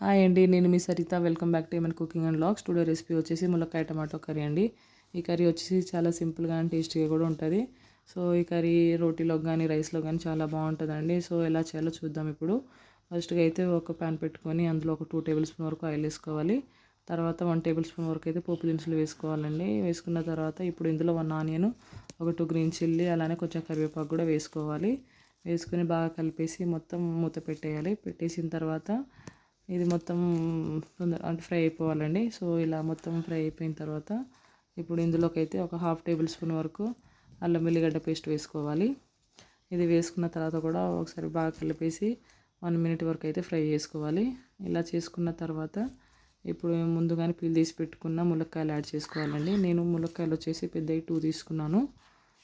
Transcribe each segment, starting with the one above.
Hi అండి, నేను మీ Saritha. Welcome back to ఏమన్ cooking and vlogs. Today recipe వచ్చేసి ములక్కాయ టమాటో కర్రీ అండి. ఈ కర్రీ వచ్చేసి చాలా సింపుల్గా అండ్ టేస్టీగా కూడా ఉంటుంది. సో ఈ కర్రీ రోటీలోకి కానీ రైస్లో కానీ చాలా బాగుంటుందండి. సో ఎలా చేయాలో చూద్దాం ఇప్పుడు. ఫస్ట్గా అయితే ఒక ప్యాన్ పెట్టుకొని అందులో ఒక 2 టేబుల్ స్పూన్ వరకు ఆయిల్ వేసుకోవాలి. తర్వాత 1 టేబుల్ స్పూన్ వరకు అయితే పోపు దినుసులు వేసుకోవాలండి. వేసుకున్న తర్వాత ఇప్పుడు ఇందులో 1 ఆనియన్, ఒక 2 గ్రీన్ చిల్లీ, అలానే కొంచెం కరివేపాకు కూడా వేసుకోవాలి. వేసుకొని బాగా కలిపేసి మొత్తం మూత పెట్టేయాలి. పెట్టేసిన తర్వాత ఇది మొత్తం అంటే ఫ్రై అయిపోవాలండి. సో ఇలా మొత్తం ఫ్రై అయిపోయిన తర్వాత ఇప్పుడు ఇందులోకి అయితే ఒక 1/2 టేబుల్ స్పూన్ వరకు అల్లం వెల్లిగడ్డ పేస్ట్ వేసుకోవాలి. ఇది వేసుకున్న తర్వాత కూడా ఒకసారి బాగా కలిపేసి 1 మినిట్ వరకు అయితే ఫ్రై చేసుకోవాలి. ఇలా చేసుకున్న తర్వాత ఇప్పుడు ముందుగానే పీల్ తీసి పెట్టుకున్న ములక్కాయలు యాడ్ చేసుకోవాలండి. నేను ములక్కాయలు వచ్చేసి పెద్దవి 2 తీసుకున్నాను.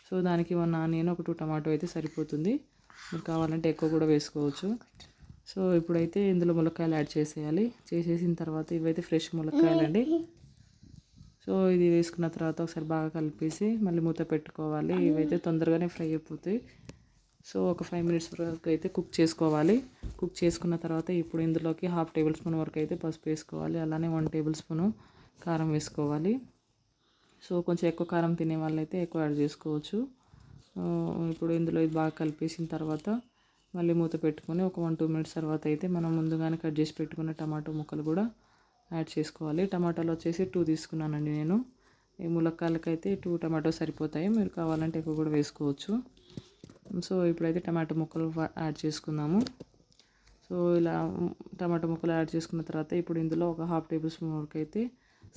సో దానికి 1 ఆనియన్, ఒక 2 టమాటో అయితే సరిపోతుంది. మీరు కావాలంటే ఎక్కువ కూడా వేసుకోవచ్చు. సో ఇప్పుడైతే ఇందులో ములక్కాయలు యాడ్ చేసేయాలి. చేసేసిన తర్వాత ఇవైతే ఫ్రెష్ ములక్కాయలండి. సో ఇది వేసుకున్న తర్వాత ఒకసారి బాగా కలిపేసి మళ్ళీ మూత పెట్టుకోవాలి. ఇవైతే తొందరగానే ఫ్రై అయిపోతాయి. సో ఒక 5 మినిట్స్ వరకు అయితే కుక్ చేసుకోవాలి. కుక్ చేసుకున్న తర్వాత ఇప్పుడు ఇందులోకి 1/2 టేబుల్ స్పూన్ వరకు అయితే పసుపు వేసుకోవాలి. అలానే 1 టేబుల్ స్పూను కారం వేసుకోవాలి. సో కొంచెం ఎక్కువ కారం తినే వాళ్ళైతే ఎక్కువ యాడ్ చేసుకోవచ్చు. ఇప్పుడు ఇందులో ఇది బాగా కలిపేసిన తర్వాత మళ్ళీ మూత పెట్టుకొని ఒక 1-2 మినిట్స్ తర్వాత అయితే మనం ముందుగానే కట్ చేసి పెట్టుకున్న టమాటో ముక్కలు కూడా యాడ్ చేసుకోవాలి. టమాటాలు వచ్చేసి 2 తీసుకున్నానండి నేను. ఈ ములక్కాయలకైతే 2 టమాటో సరిపోతాయి. మీరు కావాలంటే ఎక్కువ కూడా వేసుకోవచ్చు. సో ఇప్పుడైతే టమాటో ముక్కలు యాడ్ చేసుకుందాము. సో ఇలా టమాటో ముక్కలు యాడ్ చేసుకున్న తర్వాత ఇప్పుడు ఇందులో ఒక 1/2 టేబుల్ స్పూన్ వరకు అయితే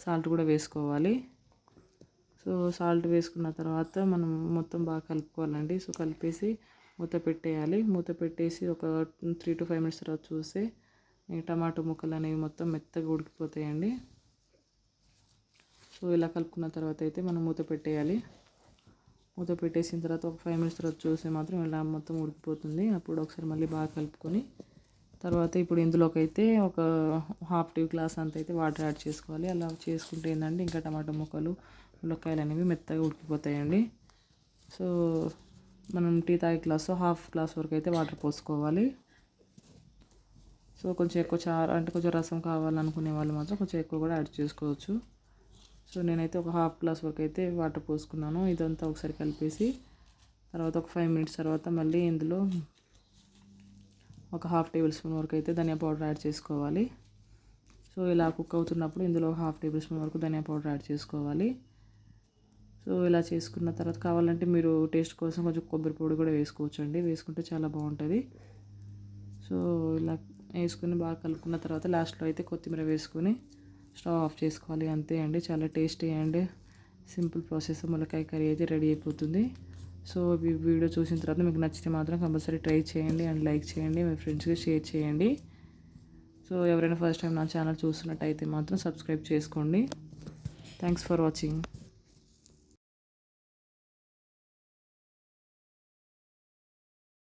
సాల్ట్ కూడా వేసుకోవాలి. సో సాల్ట్ వేసుకున్న తర్వాత మనం మొత్తం బాగా కలుపుకోవాలండి. సో కలిపేసి మూత పెట్టేయాలి. మూత పెట్టేసి ఒక 3-5 మినిట్స్ తర్వాత చూస్తే ఈ టమాటో ముక్కలు అనేవి మొత్తం మెత్తగా ఉడికిపోతాయండి. సో ఇలా కలుపుకున్న తర్వాత అయితే మనం మూత పెట్టేయాలి. మూత పెట్టేసిన తర్వాత ఒక 5 మినిట్స్ తర్వాత చూస్తే మాత్రం ఇలా మొత్తం ఉడికిపోతుంది. అప్పుడు ఒకసారి మళ్ళీ బాగా కలుపుకొని తర్వాత ఇప్పుడు ఇందులోకి అయితే ఒక 1/2 టీ గ్లాస్ అంత అయితే వాటర్ యాడ్ చేసుకోవాలి. అలా చేసుకుంటే ఏంటంటే ఇంకా టమాటో ముక్కలు, ములక్కాయలు అనేవి మెత్తగా ఉడికిపోతాయండి. సో మనం టీ తాగే గ్లాసు 1/2 గ్లాస్ వరకు అయితే వాటర్ పోసుకోవాలి. సో కొంచెం ఎక్కువ చారు అంటే కొంచెం రసం కావాలనుకునే వాళ్ళు మాత్రం కొంచెం ఎక్కువ కూడా యాడ్ చేసుకోవచ్చు. సో నేనైతే ఒక 1/2 గ్లాస్ వరకు అయితే వాటర్ పోసుకున్నాను. ఇదంతా ఒకసారి కలిపేసి తర్వాత ఒక 5 మినిట్స్ తర్వాత మళ్ళీ ఇందులో ఒక 1/2 టేబుల్ స్పూన్ వరకు అయితే ధనియా పౌడర్ యాడ్ చేసుకోవాలి. సో ఇలా కుక్ అవుతున్నప్పుడు ఇందులో 1/2 టేబుల్ స్పూన్ వరకు ధనియా పౌడర్ యాడ్ చేసుకోవాలి. సో ఇలా చేసుకున్న తర్వాత కావాలంటే మీరు టేస్ట్ కోసం కొంచెం కొబ్బరి పొడి కూడా వేసుకోవచ్చు అండి. వేసుకుంటే చాలా బాగుంటుంది. సో ఇలా వేసుకుని బాగా కలుపుకున్న తర్వాత లాస్ట్లో అయితే కొత్తిమీర వేసుకొని స్టవ్ ఆఫ్ చేసుకోవాలి. అంతే అండి, చాలా టేస్టీ అండ్ సింపుల్ ప్రాసెస్ ములక్కాయ కర్రీ అయితే రెడీ అయిపోతుంది. సో ఈ వీడియో చూసిన తర్వాత మీకు నచ్చితే మాత్రం కంపల్సరీ ట్రై చేయండి అండ్ లైక్ చేయండి, మీ ఫ్రెండ్స్కి షేర్ చేయండి. సో ఎవరైనా ఫస్ట్ టైం నా ఛానల్ చూస్తున్నట్టయితే మాత్రం సబ్స్క్రైబ్ చేసుకోండి. Thanks for watching.